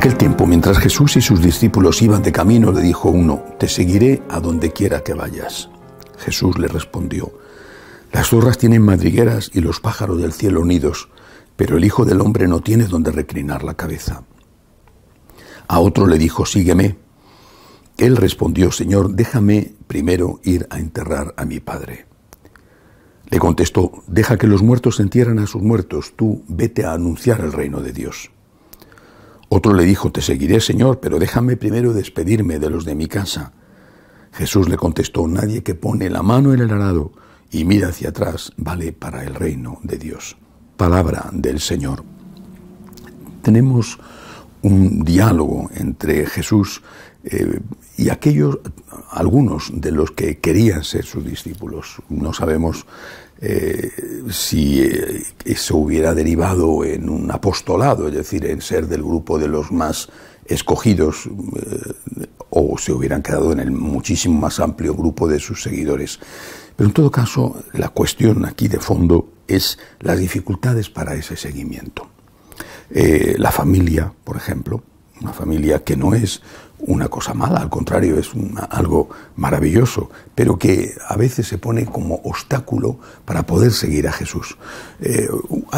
aquel tiempo, mientras Jesús y sus discípulos iban de camino, le dijo uno: «Te seguiré a donde quiera que vayas». Jesús le respondió: «Las zorras tienen madrigueras y los pájaros del cielo nidos, pero el Hijo del Hombre no tiene donde reclinar la cabeza». A otro le dijo: «Sígueme». Él respondió: «Señor, déjame primero ir a enterrar a mi padre». Le contestó: «Deja que los muertos entierren a sus muertos, tú vete a anunciar el reino de Dios». Otro le dijo: «Te seguiré, Señor, pero déjame primero despedirme de los de mi casa». Jesús le contestó: «Nadie que pone la mano en el arado y mira hacia atrás vale para el reino de Dios». Palabra del Señor. Tenemos un diálogo entre Jesús y algunos de los que querían ser sus discípulos. No sabemos si eso hubiera derivado en un apostolado, es decir, en ser del grupo de los más escogidos, o se hubieran quedado en el muchísimo más amplio grupo de sus seguidores. Pero en todo caso, la cuestión aquí de fondo es las dificultades para ese seguimiento. La familia, por ejemplo, una familia que no es una cosa mala, al contrario, es algo maravilloso, pero que a veces se pone como obstáculo para poder seguir a Jesús.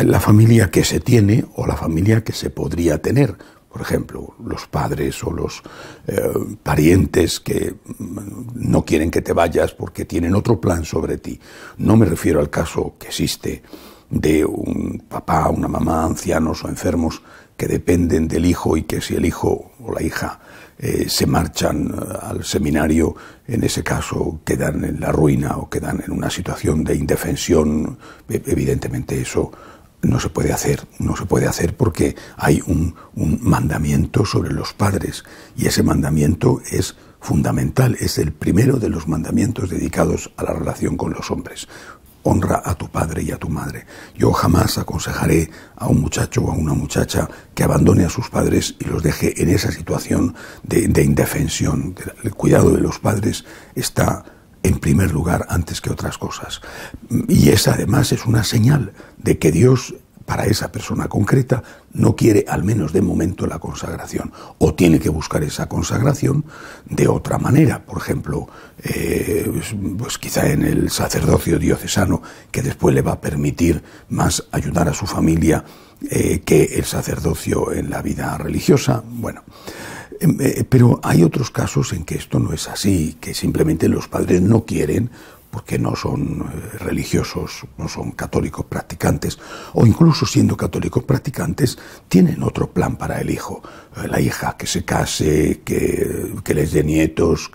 La familia que se tiene o la familia que se podría tener. Por ejemplo, los padres o los parientes que no quieren que te vayas porque tienen otro plan sobre ti. No me refiero al caso que existe de un papá, una mamá, ancianos o enfermos que dependen del hijo y que si el hijo o la hija se marchan al seminario, en ese caso quedan en la ruina o quedan en una situación de indefensión. Evidentemente eso no se puede hacer porque hay un mandamiento sobre los padres y ese mandamiento es fundamental, es el primero de los mandamientos dedicados a la relación con los hombres. Honra a tu padre y a tu madre. Yo jamás aconsejaré a un muchacho o a una muchacha que abandone a sus padres y los deje en esa situación de indefensión. El cuidado de los padres está en primer lugar antes que otras cosas. Y esa además es una señal de que Dios, para esa persona concreta, no quiere, al menos de momento, la consagración, o tiene que buscar esa consagración de otra manera. Por ejemplo, pues quizá en el sacerdocio diocesano, que después le va a permitir más ayudar a su familia que el sacerdocio en la vida religiosa. Bueno, pero hay otros casos en que esto no es así, que simplemente los padres no quieren porque no son religiosos, no son católicos practicantes, o incluso siendo católicos practicantes, tienen otro plan para el hijo, la hija, que se case, que les dé nietos,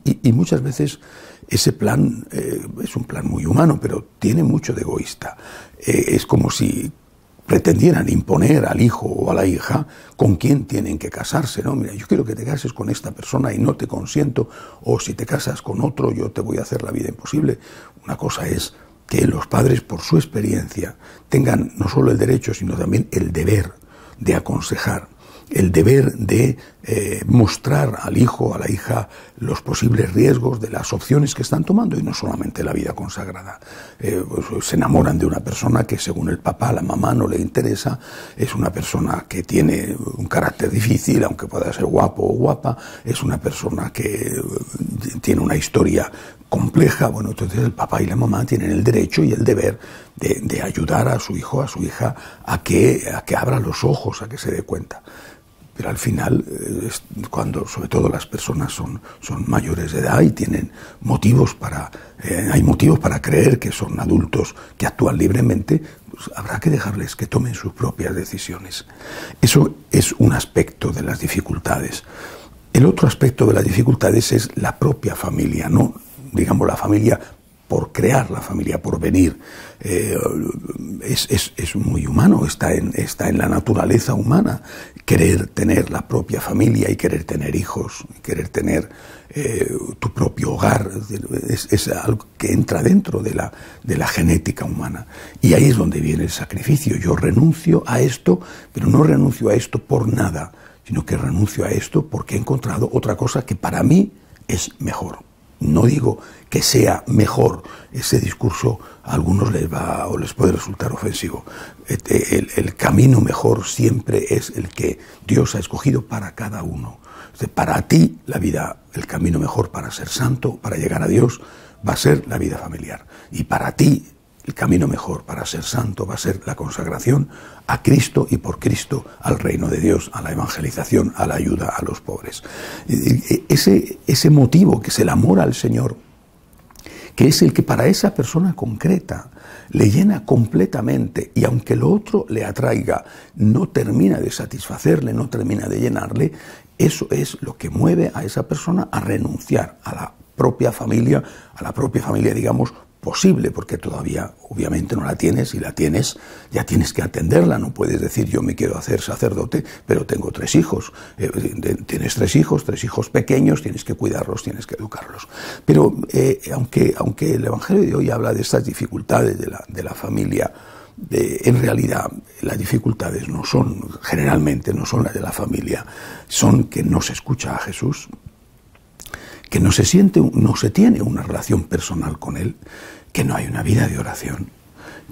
y muchas veces ese plan es un plan muy humano, pero tiene mucho de egoísta. Es como si pretendieran imponer al hijo o a la hija con quién tienen que casarse, ¿no? Mira, yo quiero que te cases con esta persona y no te consiento, o si te casas con otro yo te voy a hacer la vida imposible. Una cosa es que los padres, por su experiencia, tengan no solo el derecho, sino también el deber de aconsejar, el deber de mostrar al hijo o a la hija los posibles riesgos de las opciones que están tomando, y no solamente la vida consagrada. Pues se enamoran de una persona que según el papá, la mamá no le interesa, es una persona que tiene un carácter difícil, aunque pueda ser guapo o guapa, es una persona que tiene una historia compleja. Bueno, entonces el papá y la mamá tienen el derecho y el deber de ayudar a su hijo, a su hija, a que abra los ojos, a que se dé cuenta. Pero al final, cuando sobre todo las personas son mayores de edad y tienen motivos hay motivos para creer que son adultos que actúan libremente, pues habrá que dejarles que tomen sus propias decisiones. Eso es un aspecto de las dificultades. El otro aspecto de las dificultades es la propia familia, no digamos la familia por crear, la familia por venir. Es muy humano, está en la naturaleza humana querer tener la propia familia y querer tener hijos, y querer tener tu propio hogar. Es algo que entra dentro de la genética humana. Y ahí es donde viene el sacrificio. Yo renuncio a esto, pero no renuncio a esto por nada, sino que renuncio a esto porque he encontrado otra cosa que para mí es mejor. No digo que sea mejor. Ese discurso a algunos les va o les puede resultar ofensivo. El camino mejor siempre es el que Dios ha escogido para cada uno. Para ti, la vida, el camino mejor para ser santo, para llegar a Dios, va a ser la vida familiar. Y para ti, el camino mejor para ser santo va a ser la consagración a Cristo y por Cristo al reino de Dios, a la evangelización, a la ayuda a los pobres. Ese motivo que es el amor al Señor, que es el que para esa persona concreta le llena completamente, y aunque lo otro le atraiga, no termina de satisfacerle, no termina de llenarle, eso es lo que mueve a esa persona a renunciar a la propia familia, digamos, posible, porque todavía obviamente no la tienes, y la tienes, ya tienes que atenderla. No puedes decir yo me quiero hacer sacerdote, pero tengo 3 hijos. Tienes 3 hijos pequeños, tienes que cuidarlos, tienes que educarlos. Pero aunque el Evangelio de hoy habla de estas dificultades de la familia, en realidad las dificultades generalmente no son las de la familia, son que no se escucha a Jesús, que no se tiene una relación personal con Él, que no hay una vida de oración,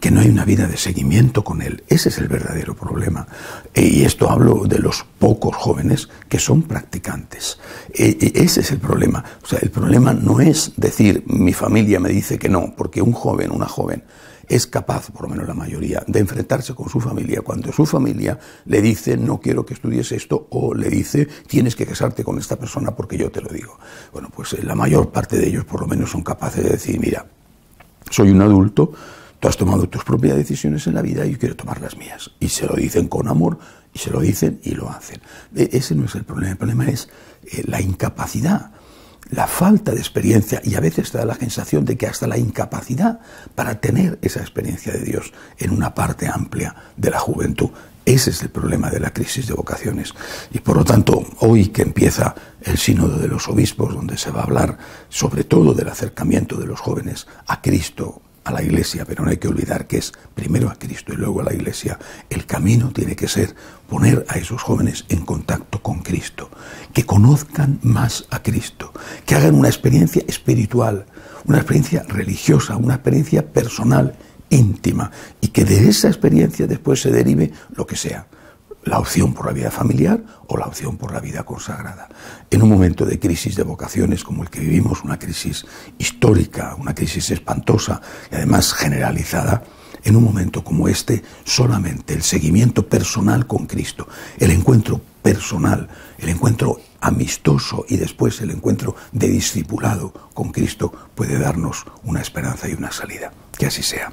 que no hay una vida de seguimiento con Él. Ese es el verdadero problema. Y esto hablo de los pocos jóvenes que son practicantes. Ese es el problema. O sea, el problema no es decir, mi familia me dice que no, porque un joven, una joven, es capaz, por lo menos la mayoría, de enfrentarse con su familia cuando su familia le dice no quiero que estudies esto, o le dice tienes que casarte con esta persona porque yo te lo digo. Bueno, pues la mayor parte de ellos por lo menos son capaces de decir, mira, soy un adulto, tú has tomado tus propias decisiones en la vida y yo quiero tomar las mías. Y se lo dicen con amor, y se lo dicen y lo hacen. Ese no es el problema es la incapacidad, la falta de experiencia, y a veces te da la sensación de que hasta la incapacidad para tener esa experiencia de Dios en una parte amplia de la juventud. Ese es el problema de la crisis de vocaciones. Y por lo tanto, hoy que empieza el sínodo de los obispos, donde se va a hablar sobre todo del acercamiento de los jóvenes a Cristo, a la Iglesia, pero no hay que olvidar que es primero a Cristo y luego a la Iglesia. El camino tiene que ser poner a esos jóvenes en contacto con Cristo, que conozcan más a Cristo, que hagan una experiencia espiritual, una experiencia religiosa, una experiencia personal, íntima, y que de esa experiencia después se derive lo que sea, la opción por la vida familiar o la opción por la vida consagrada. En un momento de crisis de vocaciones como el que vivimos, una crisis histórica, una crisis espantosa y además generalizada, en un momento como este, solamente el seguimiento personal con Cristo, el encuentro personal, el encuentro amistoso y después el encuentro de discipulado con Cristo puede darnos una esperanza y una salida. Que así sea.